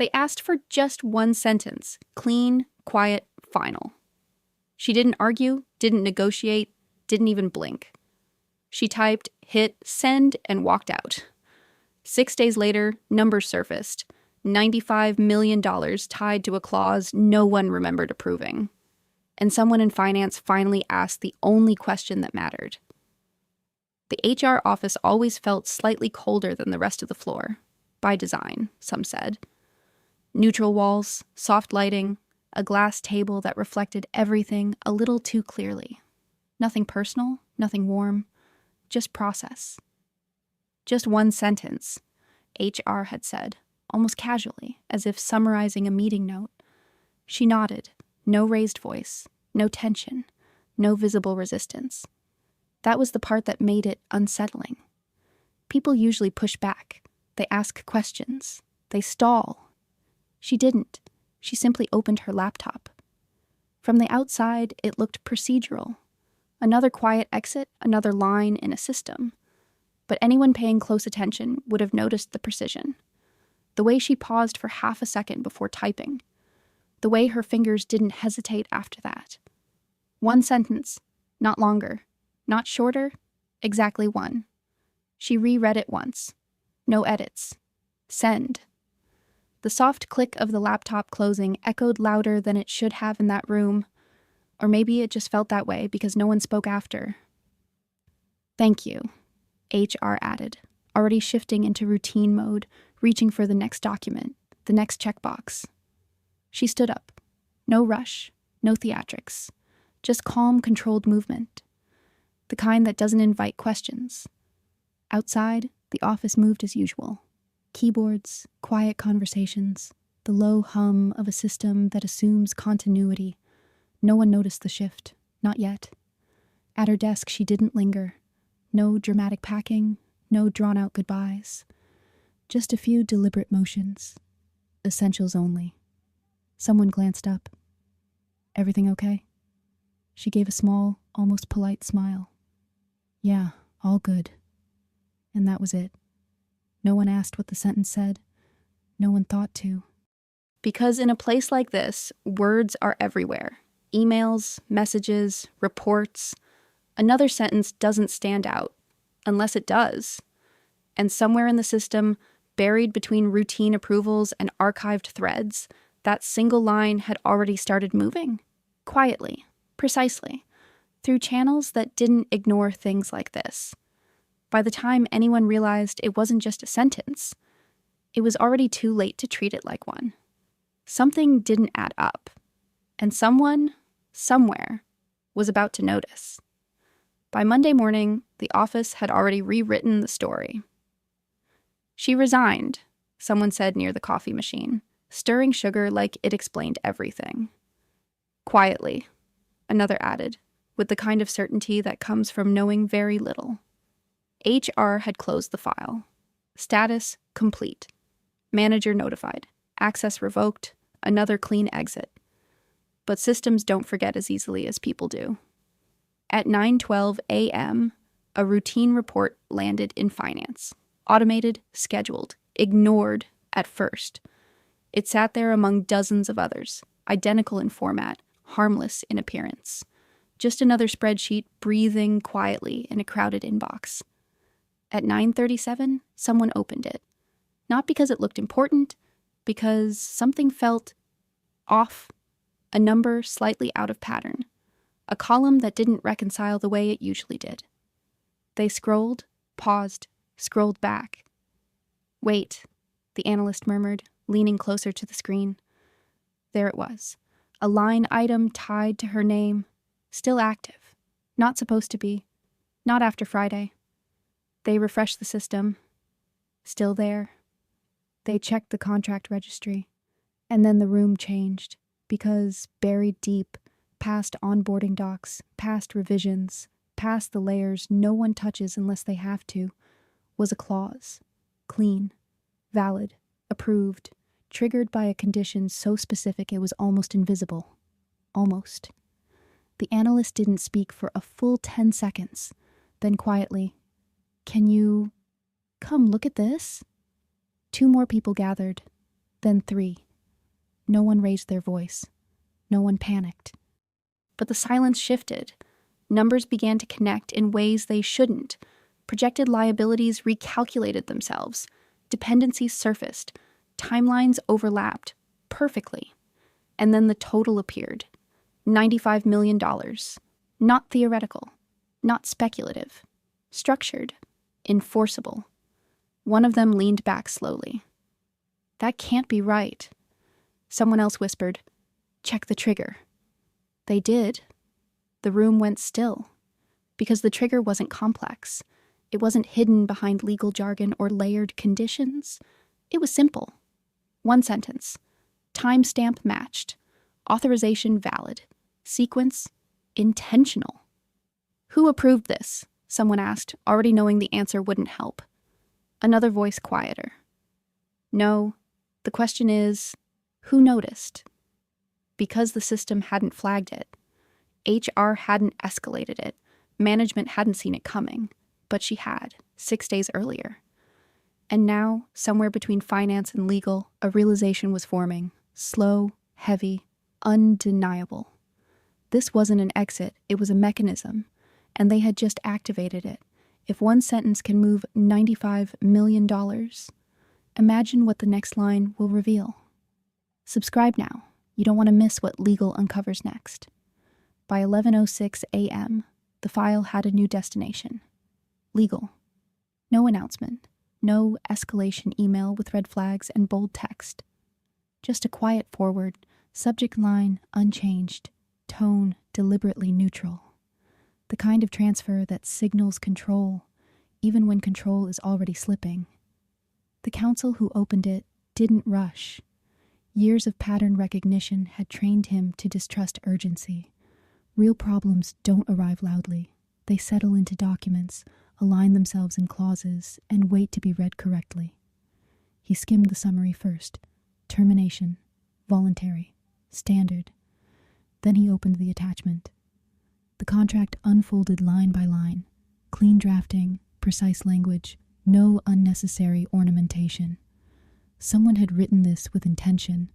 They asked for just one sentence: clean, quiet, final. She didn't argue, didn't negotiate, didn't even blink. She typed, hit send, and walked out. 6 days later, numbers surfaced. $95 million tied to a clause no one remembered approving. And someone in finance finally asked the only question that mattered. The HR office always felt slightly colder than the rest of the floor. By design, some said. Neutral walls, soft lighting, a glass table that reflected everything a little too clearly. Nothing personal, nothing warm, just process. Just one sentence, HR had said, almost casually, as if summarizing a meeting note. She nodded, no raised voice, no tension, no visible resistance. That was the part that made it unsettling. People usually push back. They ask questions. They stall. She didn't. She simply opened her laptop. From the outside, it looked procedural. Another quiet exit, another line in a system. But anyone paying close attention would have noticed the precision. The way she paused for half a second before typing. The way her fingers didn't hesitate after that. One sentence, not longer, not shorter, exactly one. She reread it once. No edits. Send. The soft click of the laptop closing echoed louder than it should have in that room. Or maybe it just felt that way because no one spoke after. Thank you, HR added, already shifting into routine mode, reaching for the next document, the next checkbox. She stood up. No rush, no theatrics. Just calm, controlled movement. The kind that doesn't invite questions. Outside, the office moved as usual. Keyboards, quiet conversations, the low hum of a system that assumes continuity. No one noticed the shift, not yet. At her desk, she didn't linger. No dramatic packing, no drawn-out goodbyes. Just a few deliberate motions. Essentials only. Someone glanced up. Everything okay? She gave a small, almost polite smile. Yeah, all good. And that was it. No one asked what the sentence said. No one thought to. Because in a place like this, words are everywhere. Emails, messages, reports. Another sentence doesn't stand out, unless it does. And somewhere in the system, buried between routine approvals and archived threads, that single line had already started moving. Quietly, precisely, through channels that didn't ignore things like this. By the time anyone realized it wasn't just a sentence, it was already too late to treat it like one. Something didn't add up, and someone, somewhere, was about to notice. By Monday morning, the office had already rewritten the story. She resigned, someone said near the coffee machine, stirring sugar like it explained everything. Quietly, another added, with the kind of certainty that comes from knowing very little. HR had closed the file. Status complete. Manager notified. Access revoked. Another clean exit. But systems don't forget as easily as people do. At 9:12 a.m., a routine report landed in finance. Automated, scheduled, ignored at first. It sat there among dozens of others, identical in format, harmless in appearance. Just another spreadsheet breathing quietly in a crowded inbox. At 9:37, someone opened it. Not because it looked important, because something felt off. A number slightly out of pattern. A column that didn't reconcile the way it usually did. They scrolled, paused, scrolled back. Wait, the analyst murmured, leaning closer to the screen. There it was. A line item tied to her name. Still active. Not supposed to be. Not after Friday. They refreshed the system. Still there. They checked the contract registry. And then the room changed, because buried deep, past onboarding docs, past revisions, past the layers no one touches unless they have to, was a clause. Clean. Valid. Approved. Triggered by a condition so specific it was almost invisible. Almost. The analyst didn't speak for a full 10 seconds. Then quietly, "Can you come look at this?" 2 more people gathered. then 3. No one raised their voice. No one panicked. But the silence shifted. Numbers began to connect in ways they shouldn't. Projected liabilities recalculated themselves. Dependencies surfaced. Timelines overlapped perfectly. And then the total appeared. $95 million. Not theoretical. Not speculative. Structured. Enforceable. One of them leaned back slowly. That can't be right. Someone else whispered, "Check the trigger." They did. The room went still. Because the trigger wasn't complex. It wasn't hidden behind legal jargon or layered conditions. It was simple. One sentence. Timestamp matched. Authorization valid. Sequence intentional. "Who approved this?" someone asked, already knowing the answer wouldn't help. Another voice quieter. "No, the question is, who noticed?" Because the system hadn't flagged it. HR hadn't escalated it. Management hadn't seen it coming. But she had, 6 days earlier. And now, somewhere between finance and legal, a realization was forming. Slow, heavy, undeniable. This wasn't an exit, it was a mechanism. And they had just activated it. If one sentence can move $95 million, imagine what the next line will reveal. Subscribe now. You don't want to miss what legal uncovers next. By 11:06 a.m., the file had a new destination. Legal. No announcement. No escalation email with red flags and bold text. Just a quiet forward, subject line unchanged, tone deliberately neutral. The kind of transfer that signals control, even when control is already slipping. The counsel who opened it didn't rush. Years of pattern recognition had trained him to distrust urgency. Real problems don't arrive loudly. They settle into documents, align themselves in clauses, and wait to be read correctly. He skimmed the summary first. Termination, voluntary, standard. Then he opened the attachment. The contract unfolded line by line. Clean drafting, precise language, no unnecessary ornamentation. Someone had written this with intention,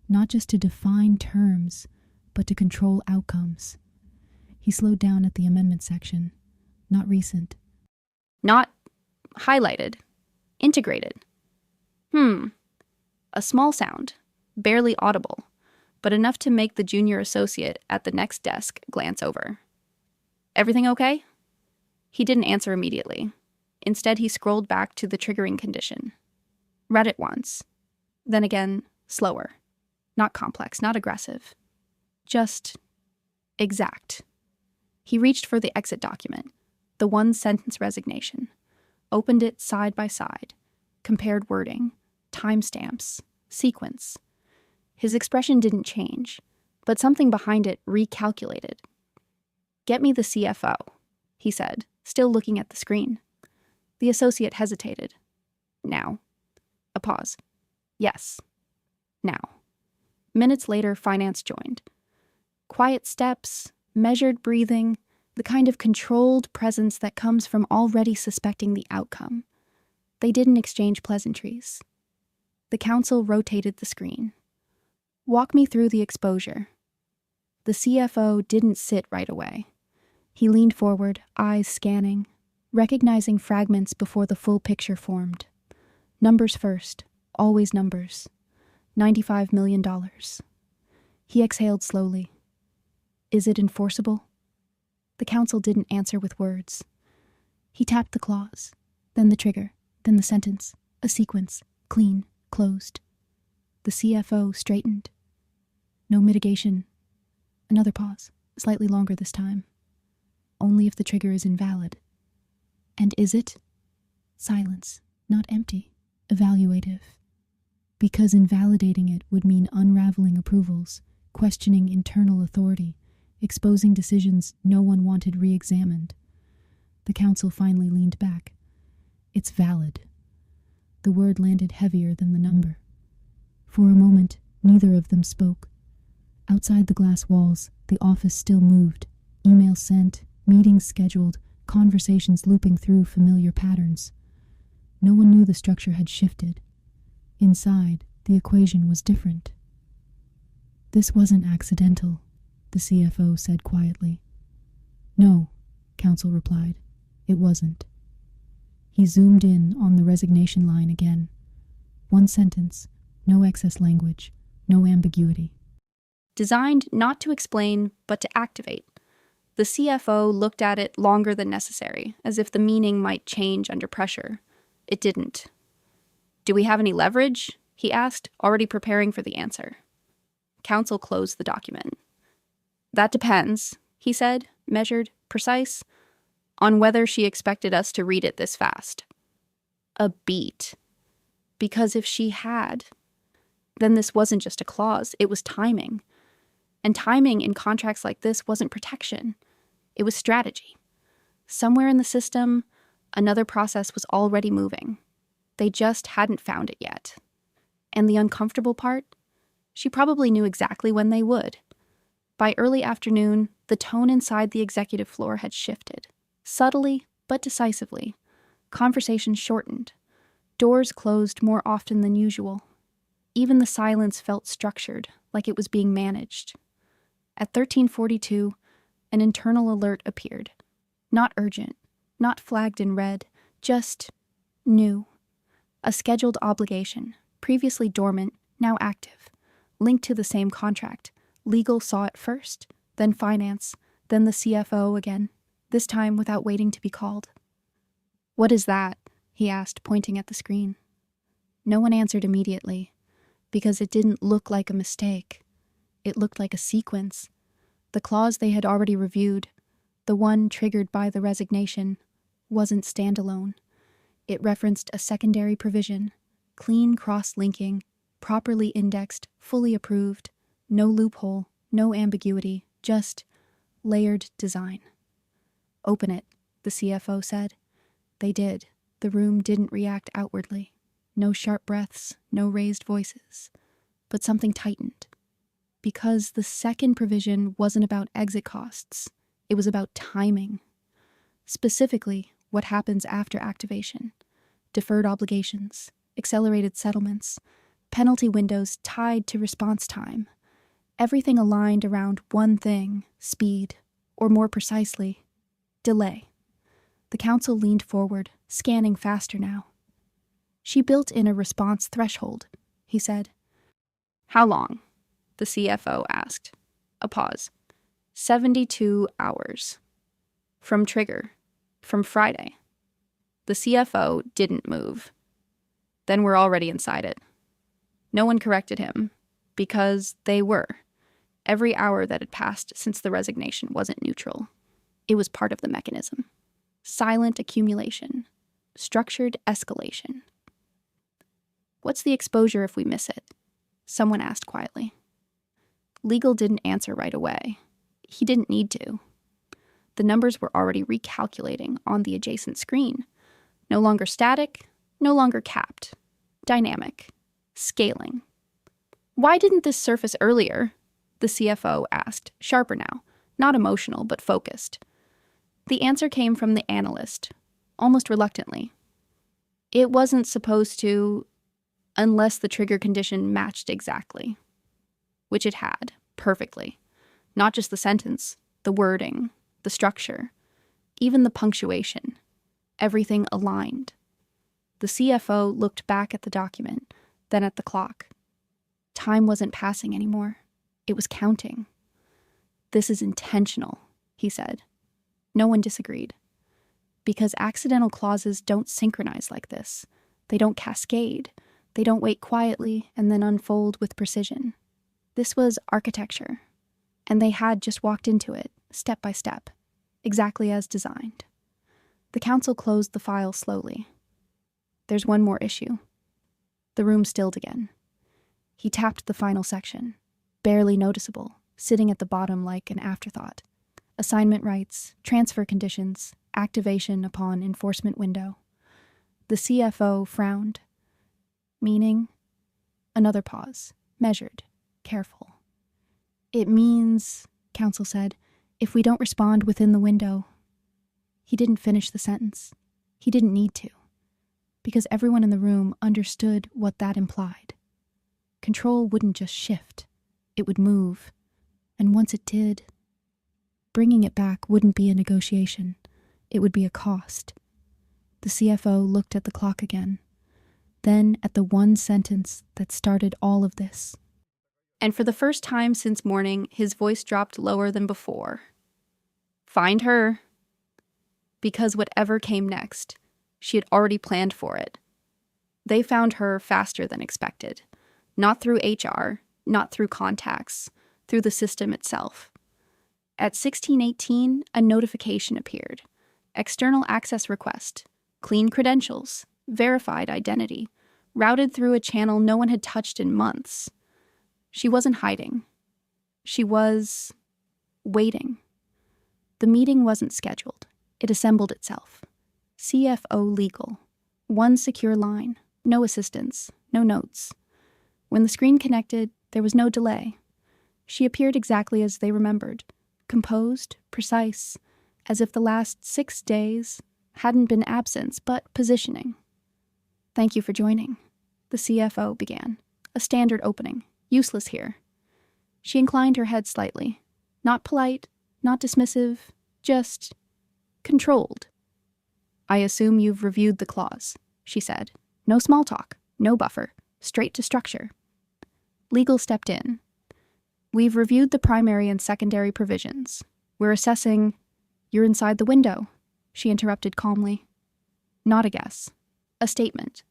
not just to define terms, but to control outcomes. He slowed down at the amendment section. Not recent. Not highlighted. Integrated. A small sound, barely audible, but enough to make the junior associate at the next desk glance over. "Everything okay?" He didn't answer immediately. Instead, he scrolled back to the triggering condition. Read it once. Then again, slower. Not complex, not aggressive. Just exact. He reached for the exit document, the one-sentence resignation, opened it side by side, compared wording, timestamps, sequence. His expression didn't change, but something behind it recalculated. "Get me the CFO," he said, still looking at the screen. The associate hesitated. "Now." A pause. "Yes. Now." Minutes later, finance joined. Quiet steps, measured breathing, the kind of controlled presence that comes from already suspecting the outcome. They didn't exchange pleasantries. The counsel rotated the screen. "Walk me through the exposure." The CFO didn't sit right away. He leaned forward, eyes scanning, recognizing fragments before the full picture formed. Numbers first, always numbers. $95 million. He exhaled slowly. "Is it enforceable?" The counsel didn't answer with words. He tapped the clause, then the trigger, then the sentence, a sequence, clean, closed. The CFO straightened. "No mitigation." Another pause, slightly longer this time. "Only if the trigger is invalid." "And is it?" Silence, not empty, evaluative. Because invalidating it would mean unraveling approvals, questioning internal authority, exposing decisions no one wanted re-examined. The counsel finally leaned back. "It's valid." The word landed heavier than the number. For a moment, neither of them spoke. Outside the glass walls, the office still moved. Emails sent, meetings scheduled, conversations looping through familiar patterns. No one knew the structure had shifted. Inside, The equation was different. "This wasn't accidental," the CFO said quietly. "No," counsel replied. "It wasn't." He zoomed in on the resignation line again. One sentence, no excess language, no ambiguity. Designed not to explain, but to activate. The CFO looked at it longer than necessary, as if the meaning might change under pressure. It didn't. "Do we have any leverage?" he asked, already preparing for the answer. Counsel closed the document. "That depends," he said, measured, precise, on whether she expected us to read it this fast. A beat. Because if she had, then this wasn't just a clause, it was timing. And timing in contracts like this wasn't protection. It was strategy. Somewhere in the system, another process was already moving. They just hadn't found it yet. And the uncomfortable part? She probably knew exactly when they would. By early afternoon, the tone inside the executive floor had shifted. Subtly, but decisively. Conversation shortened. Doors closed more often than usual. Even the silence felt structured, like it was being managed. At 13:42, an internal alert appeared. Not urgent, not flagged in red, just new. A scheduled obligation, previously dormant, now active, linked to the same contract. Legal saw it first, then finance, then the CFO again, this time without waiting to be called. "What is that?" he asked, pointing at the screen. No one answered immediately, because it didn't look like a mistake. It looked like a sequence. The clause they had already reviewed, the one triggered by the resignation, wasn't standalone. It referenced a secondary provision, clean cross-linking, properly indexed, fully approved, no loophole, no ambiguity, just layered design. "Open it," the CFO said. They did. The room didn't react outwardly. No sharp breaths, no raised voices. But something tightened. Because the second provision wasn't about exit costs. It was about timing. Specifically, what happens after activation. Deferred obligations, accelerated settlements, penalty windows tied to response time. Everything aligned around one thing, speed, or more precisely, delay. The counsel leaned forward, scanning faster now. "She built in a response threshold," he said. "How long?" the CFO asked. A pause. 72 hours. From trigger. From Friday. The CFO didn't move. Then we're already inside it. No one corrected him, because they were. Every hour that had passed since the resignation wasn't neutral. It was part of the mechanism. Silent accumulation. Structured escalation. "What's the exposure if we miss it?" someone asked quietly. Legal didn't answer right away. He didn't need to. The numbers were already recalculating on the adjacent screen. No longer static, no longer capped. Dynamic. Scaling. "Why didn't this surface earlier?" the CFO asked, sharper now, not emotional but focused. The answer came from the analyst, almost reluctantly. "It wasn't supposed to, unless the trigger condition matched exactly." Which it had, perfectly. Not just the sentence, the wording, the structure, even the punctuation. Everything aligned. The CFO looked back at the document, then at the clock. Time wasn't passing anymore. It was counting. "This is intentional," he said. No one disagreed. Because accidental clauses don't synchronize like this. They don't cascade. They don't wait quietly and then unfold with precision. This was architecture, and they had just walked into it, step by step, exactly as designed. The counsel closed the file slowly. "There's one more issue." The room stilled again. He tapped the final section, barely noticeable, sitting at the bottom like an afterthought. Assignment rights, transfer conditions, activation upon enforcement window. The CFO frowned. "Meaning?" Another pause, measured, careful. "It means," counsel said, "if we don't respond within the window." He didn't finish the sentence. He didn't need to, because everyone in the room understood what that implied. Control wouldn't just shift. It would move. And once it did, bringing it back wouldn't be a negotiation. It would be a cost. The CFO looked at the clock again, then at the one sentence that started all of this. And for the first time since morning, his voice dropped lower than before. Find her. Because whatever came next, she had already planned for it. They found her faster than expected. Not through HR, not through contacts, through the system itself. At 16:18, a notification appeared. External access request. Clean credentials. Verified identity. Routed through a channel no one had touched in months. She wasn't hiding. She was waiting. The meeting wasn't scheduled. It assembled itself. CFO legal. One secure line. No assistance. No notes. When the screen connected, there was no delay. She appeared exactly as they remembered. Composed, precise, as if the last 6 days hadn't been absence, but positioning. Thank you for joining, the CFO began. A standard opening. Useless here. She inclined her head slightly. Not polite, not dismissive, just controlled. I assume you've reviewed the clause, she said. No small talk, no buffer, straight to structure. Legal stepped in. We've reviewed the primary and secondary provisions. We're assessing. You're inside the window, she interrupted calmly. Not a guess. A statement.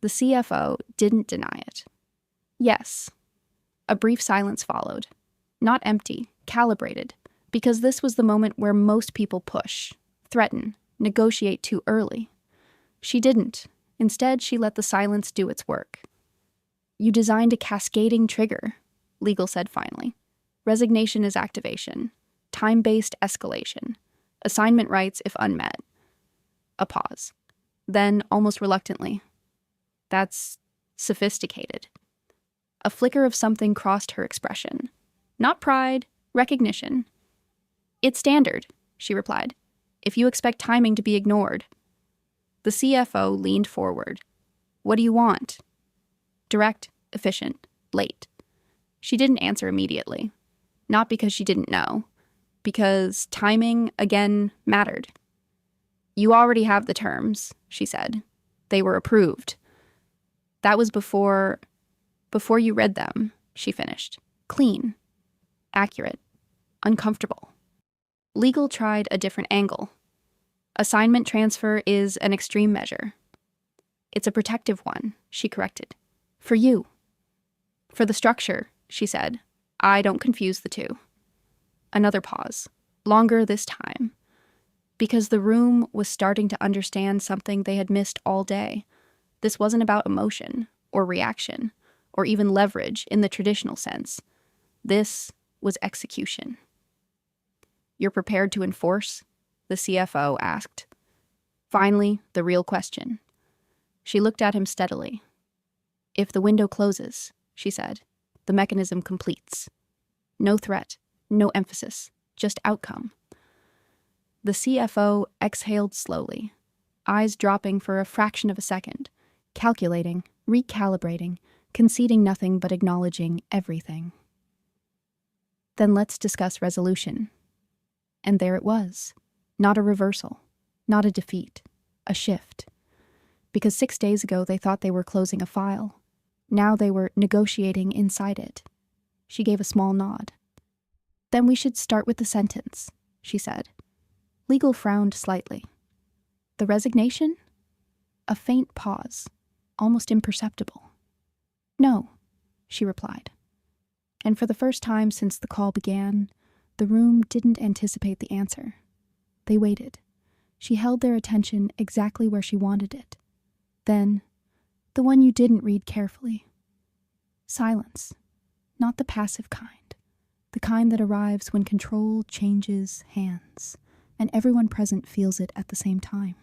The CFO didn't deny it. Yes. A brief silence followed. Not empty, calibrated, because this was the moment where most people push, threaten, negotiate too early. She didn't. Instead, she let the silence do its work. You designed a cascading trigger, legal said finally. Resignation is activation. Time-based escalation. Assignment rights if unmet. A pause. Then, almost reluctantly, that's sophisticated. A flicker of something crossed her expression. Not pride, recognition. It's standard, she replied. If you expect timing to be ignored. The CFO leaned forward. What do you want? Direct, efficient, late. She didn't answer immediately. Not because she didn't know. Because timing, again, mattered. You already have the terms, she said. They were approved. That was before you read them, she finished. Clean. Accurate. Uncomfortable. Legal tried a different angle. Assignment transfer is an extreme measure. It's a protective one, she corrected. For you. For the structure, she said. I don't confuse the two. Another pause. Longer this time. Because the room was starting to understand something they had missed all day. This wasn't about emotion, or reaction, or even leverage in the traditional sense. This was execution. You're prepared to enforce? The CFO asked. Finally, the real question. She looked at him steadily. If the window closes, she said, the mechanism completes. No threat, no emphasis, just outcome. The CFO exhaled slowly, eyes dropping for a fraction of a second, calculating, recalibrating, conceding nothing but acknowledging everything. Then let's discuss resolution. And there it was. Not a reversal, not a defeat, a shift. Because 6 days ago they thought they were closing a file. Now they were negotiating inside it. She gave a small nod. Then we should start with the sentence, she said. Legal frowned slightly. The resignation? A faint pause, almost imperceptible. No, she replied. And for the first time since the call began, the room didn't anticipate the answer. They waited. She held their attention exactly where she wanted it. Then, the one you didn't read carefully. Silence. Not the passive kind. The kind that arrives when control changes hands, and everyone present feels it at the same time.